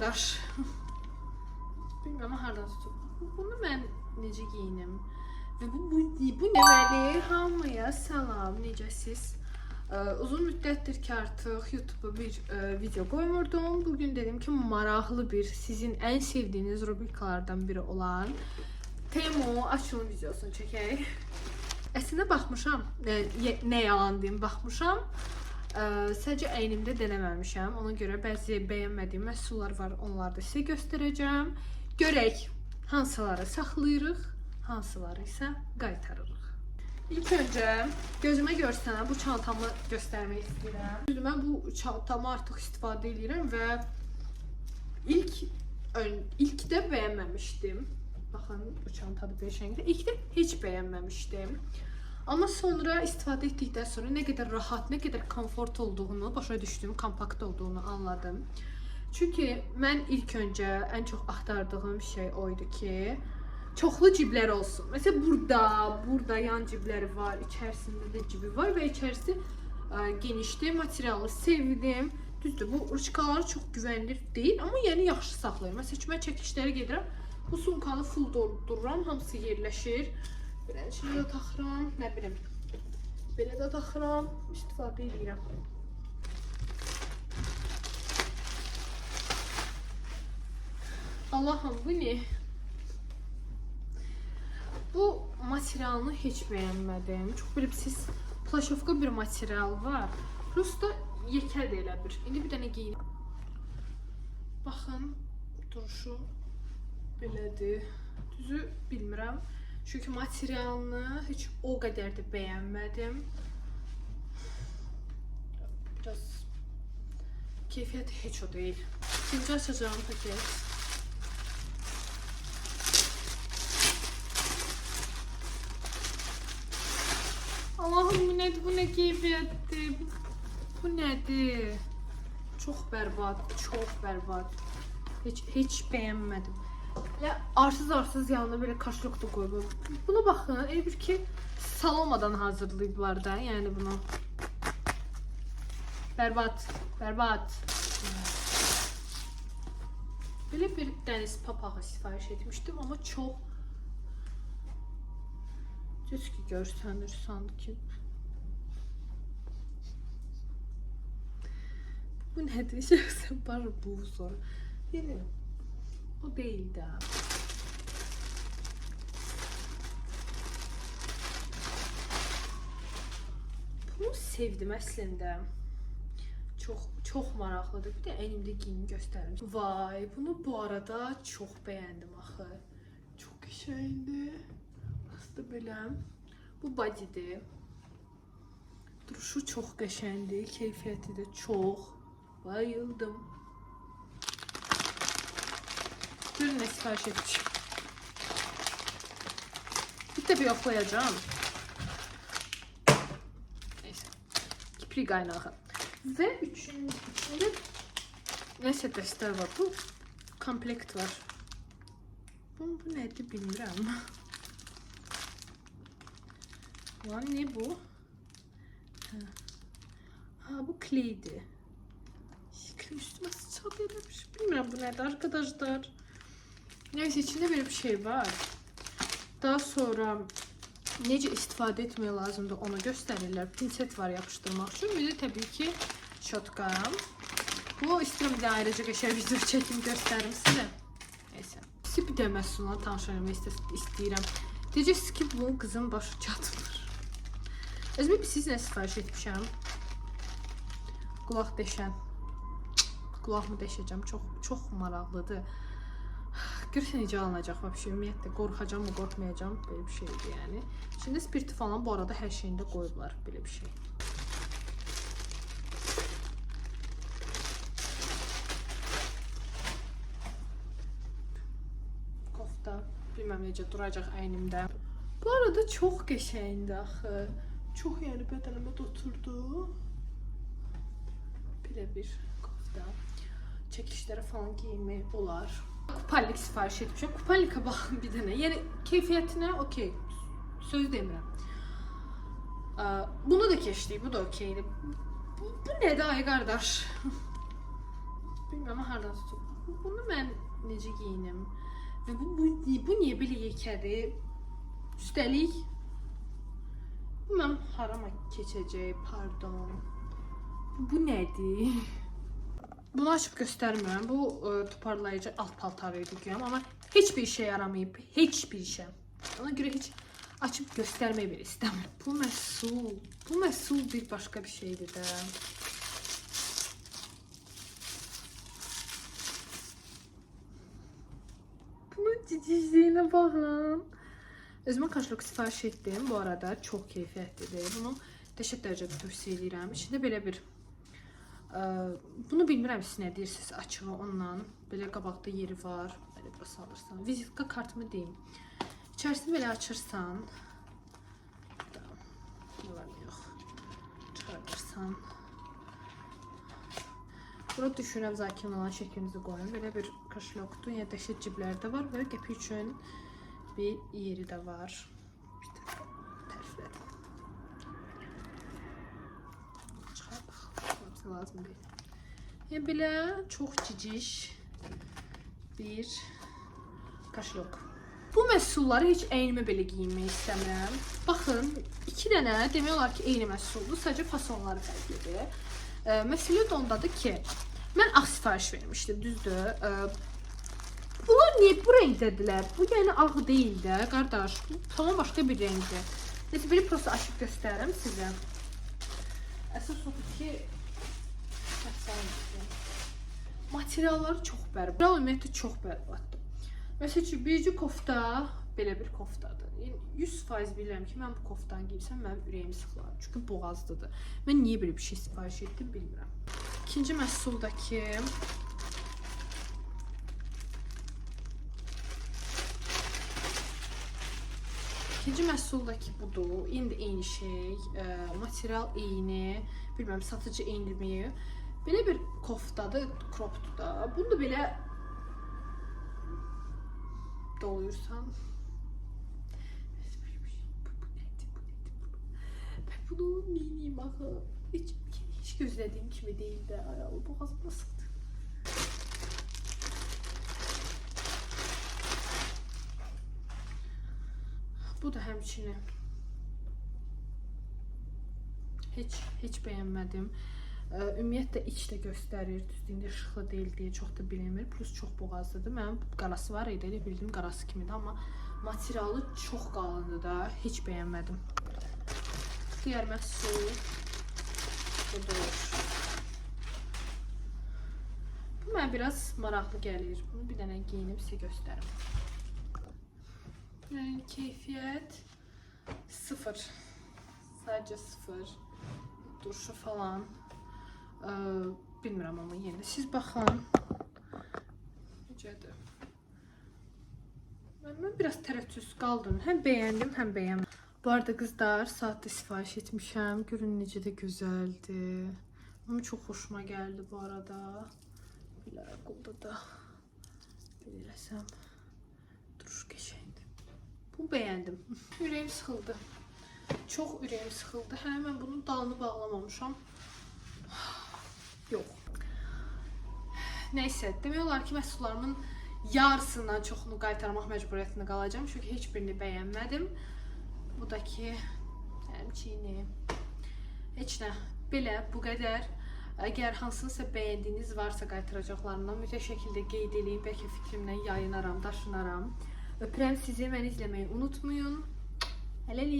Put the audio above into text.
qardaş. Bilmirəm hardan tutub. Bunu mən necə giyinim? Və bu deməli hamıya salam, necəsiz? Uzun müddətdir ki artıq YouTube'a bir video qoymurdum. Bugün dedim ki maraqlı bir, sizin ən sevdiyiniz rubrikalardan biri olan Temu açılım videosunu çəkək. Əslində baxmışam, nə yalan deyim, baxmışam. Sadəcə əynimdə denəməmişəm. Ona görə bəzi bəyənmədiyim məhsullar var, onları da sizə göstərəcəm. Görək hansıları saxlayırıq, hansıları isə qaytarırıq. İlk öncə gözümə görsənə bu çantamı göstərmək istəyirəm. Düzdür, mən bu çantamı artıq istifadə edirəm və ilkdə bəyənməmişdim. Baxın, bu çantada bir şəkildə. İlkdə heç bəyənməmişdim. Amma sonra istifadə etdikdən sonra nə qədər rahat, nə qədər komfort olduğunu başa düşdüm, kompakt olduğunu anladım. Çünki mən ilk öncə ən çox axtardığım şey oydu ki, çoxlu ciblər olsun. Məsələn, burada yan cibləri var, içərisində də cibi var və içərisi genişdir, materialı sevdim. Düzdür, bu rıçkalar çox güvənilir deyil, amma yəni yaxşı saxlayır. Məsələn, mən çəkişlərə gedirəm, bu sumkanı full doldururam, hamısı yerləşir. Belə içində də taxıram, nə bilim, belə də taxıram, istifadə edirəm. Allahım, bu ne? Bu materialını heç bəyənmədim. Çox bilibsiz, plaşovka bir material var. Prosta yekədir elə bir. İndi bir dənə giyin. Baxın, duruşu belədir. Düzü bilmirəm. Çünki materialını heç o qədər də bəyənmədim. Biraz keyfiyyəti heç o deyil. İkinci açacağım paket. Allahım, bu nədir? Bu nə keyfiyyətdir? Bu nədir? Çox bərbad, çox bərbad. Heç bəyənmədim. Arsız yanına belə kaşlok da qoyub. Buna baxın, elə bir ki salamadan hazırlayıblar da, yəni bunu. Bərbad, bərbad. Belə bir dəniz papağı sifariş etmişdim, amma çox düz ki görsənir sanki. Bu nədir? Şəxsən barı bu sonra. Yəni o değil de. Bunu sevdim əslində. Çox maraqlıdır. Bir də əynimdə giyim göstərim. Vay, bunu bu arada çox bəyəndim axı. Çox qəşəngdir. Aslında belə. Bu bodydir. Duruşu çox qəşəngdir. Keyfiyyəti də çox. Bayıldım. Görün, nə sifariş etmişim. Bir de bir yoxlayacağım. Neyse. Kipri qaynağı. Və içində nəsə dəstər var. Bu komplekt var. Bu nədir bilmirəm. Lan ne bu? Ha, bu kleydi. Üstüme sıçradı eləmiş. Bilmirəm bu nədir arkadaşlar. Neyse, içinde böyle bir şey var. Daha sonra necə istifadə etmək lazımdır onu göstərirlər. Pinset var yapışdırmaq üçün. Bir də təbii ki şotkam. Bu istəyirəm bir də ayrıca qəşəng video çəkim göstərim sizə. Neyse. Siz bir də məhsulla tanış eləmək istəyirəm. Deyəcəksiniz ki bu qızın başı çatmır. Özümə siz nə sifariş etmişəm? Qulaq deşən. Qulağımı deşəcəm. Çox maraqlıdır. Görürsən necə alınacaq vəbşə, ümumiyyətlə qorxacam mı, qorxmayacam, belə bir şeydir yəni. İçində spirti falan bu arada hər şeyində qoyublar, belə bir şey. Kofta, bilməm necə duracaq əynimdə. Bu arada çox qəşəngdir axı. Çox yəni bədənimə də oturdu. Belə bir kofta. Çəkişlərə falan giyinmək olar. Kupallik sifariş etmişim. Kupallikə baxın bir dənə. Yəni keyfiyyətinə okey. Söz demirəm. Bunu da keçdik. Bu da okeydir. Bu nədir ay qardaş? Bilmirəm hardan tutub. Bunu mən necə geyinim? Və bu niyə belə yekədir? Üstəlik bu mən harama keçəcək, pardon. Bu nədir? Bunu açıb göstərmirəm. Bu toparlayıcı alt paltarı idi güyəm, amma heç bir işə yaramayıb, heç bir işə. Ona görə heç açıb göstərmək belə istəmirəm. Bu məhsul bir başqa bir şeydir də. Bunun cicicliyinə baxın. Özümə kaşlok sifariş etdim. Bu arada çox keyfiyyətlidir. Bunu dəhşət dərəcədə tövsiyə edirəm. İçində belə bir bunu bilmirəm siz nə deyirsiniz açığı ondan. Belə qabaqda yeri var. Belə bura salırsan. Vizitka kartımı deyim. İçərisini belə açırsan. Yox. Çıxartırsan. Burada düşünürəm zakin olan şəklimizi qoyun. Belə bir kaşlokdur. Yəni dəhşət cibləri də var və qəpik üçün bir yeri də var. Bir dəfə təriflədim. Çıxar bax. Hepsi lazım deyil. Yəni belə çox ciciş bir kaşlok. Bu məhsulları heç əynimə belə giyinmək istəmirəm. Baxın, 2 dənə demək olar ki, eyni məhsuldur. Sadəcə fasonları fərqlidir. Məsələ də ondadır ki, mən ağ sifariş vermişdim, düzdür. Bunlar niyə bu rəngdədirlər? Bu yəni ağ deyil də, qardaş. Tamam başqa bir rəngdir. Neyse, belə prosta açıb göstərirəm sizə. Əsas odur ki, materialları çox bərbad. Ümumiyyətlə çox bərbaddır. Məsəl üçün, birinci kofta belə bir koftadır. Yəni 100% bilirəm ki, mən bu koftanı giysəm mənim ürəyim sıxılar. Çünki boğazlıdır. Mən niyə belə bir şey sifariş etdim bilmirəm. İkinci məhsuldakı budur. İndi eyni şey, material eyni, bilmirəm satıcı eynilməyi. Belə bir koftadır, cropdur da. Bunu da belə doluyursan. Ben bunu neyim axı? Hiç gözlədiyim kimi deyil də. O boğazım nasıldı? Bu da həmçinin. Heç bəyənmədim. Ümumiyyətlə iç də göstərir, düzdüyündə işıqlı deyil deyə çox da bilinmir. Plus çox boğazlıdır. Mənim qarası var idi, elə bildiyim qarası kimidir, amma materialı çox qalındır da, heç bəyənmədim. Digər məhsul budur. Bu mənə biraz maraqlı gəlir. Bunu bir dənə geyinib sizə göstərim. Yəni keyfiyyət 0. Sadəcə 0. Duruşu falan. Bilmirəm amma yenə siz baxın. Necədir? Mən biraz tərəddüdsüz qaldım. Həm bəyəndim, həm bəyənmədim. Bu arada qızlar, saatda sifariş etmişəm. Görün necə də gözəldir. Amma çox xoşuma gəldi bu arada. Belə qolda da bilirsəm. Duruş qəşəngdir. Bu bəyəndim. Ürəyim sıxıldı. Çox ürəyim sıxıldı. Hələ mən bunun dalını bağlamamışam. Yox. Neysə, demək olar ki, məhsullarımın yarısından çoxunu qaytarmaq məcburiyyətində qalacağım. Çünki heç birini bəyənmədim. Bu da ki, həmçini. Heç nə. Belə, bu qədər. Əgər hansınsa bəyəndiyiniz varsa qaytaracaqlarından mütləq şəkildə qeyd edin. Bəlkə fikrimdən yayınaram, daşınaram. Öpürəm sizi, məni izləməyi unutmayın. Hələlik.